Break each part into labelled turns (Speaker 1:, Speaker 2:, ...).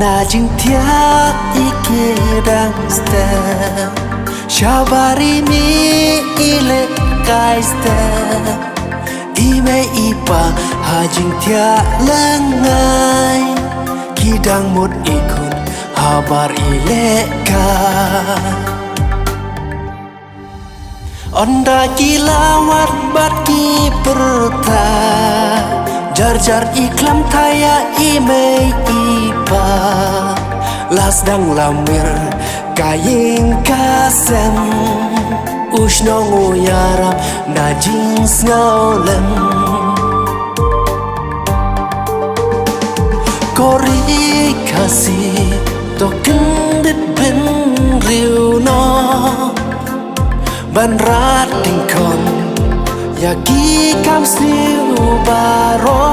Speaker 1: Najintia ikirang step Shabari mi ile kai step Ime ipa hajintia lengai Kidang mut ikut habar ile ka Onda kilawat bat ki perta Jar-jar iklam thaya ime ipa Lasdang lamir kaying kasem Ushno nguyaram najing sngaulem Kori kasih token dit ben riu no Ban rat tingkon Yaki kam siu baro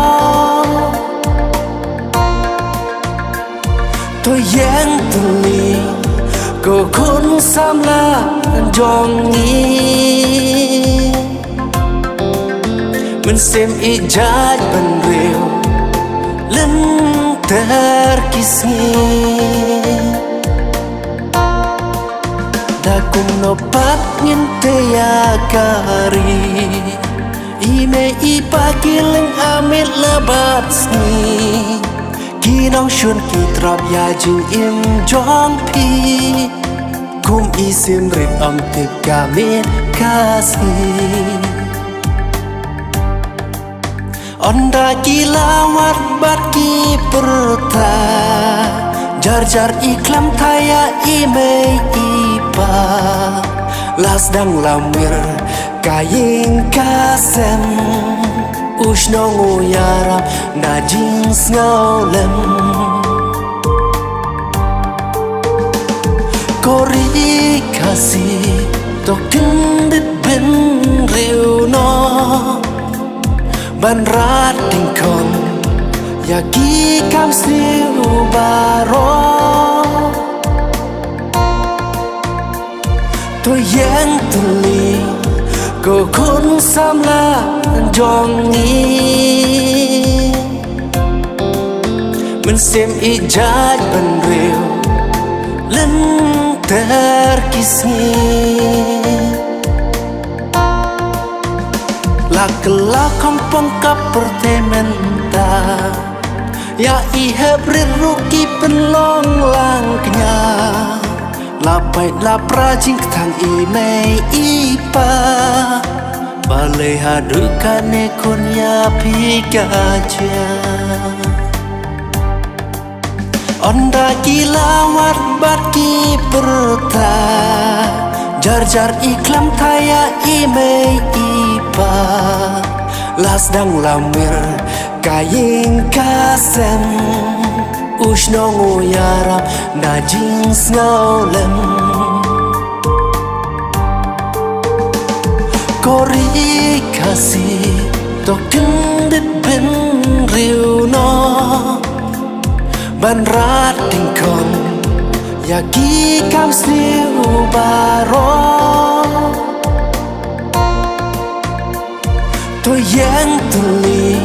Speaker 1: To yang tuli Ko kun samla jongi Men sem ijaj ban riu Len terkisni Dakum nopat ngente ya kari Ime ipa kileng amit lebat sni Kinong shun kitrap ya jing im jong pi Kum isim rit om tik kamit kasih Onda kilawat bat ki perta Jar-jar iklam thaya ime ipa Lasdang lamir kaying kasem Ushno nguyaram najing sngaulem Kori kasih token dit ben riu no Ban rat tingkon Yaki kam siu baro To yang tuli Ko kun samla jongi Men sem ijaj ban riu Len terkisni Lakela kompong kapertementa Ya ihebrir ruki penlong langknya Lapai lapra jingtang ime ipa Balai hadukane kunya pigaja Onda kilawat bat ki perta Jar-jar iklam thaya ime ipa Lasdang lamir kaying kasem Ushno nguyaram najing sngaulem Kori kasih token dit ben riu no Ban rat tingkon Yaki kam siu baro To yang tuli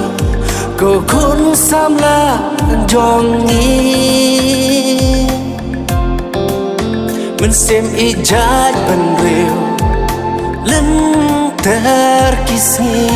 Speaker 1: Ko kun samla jongi Men sem ijaj ban riu Len terkisni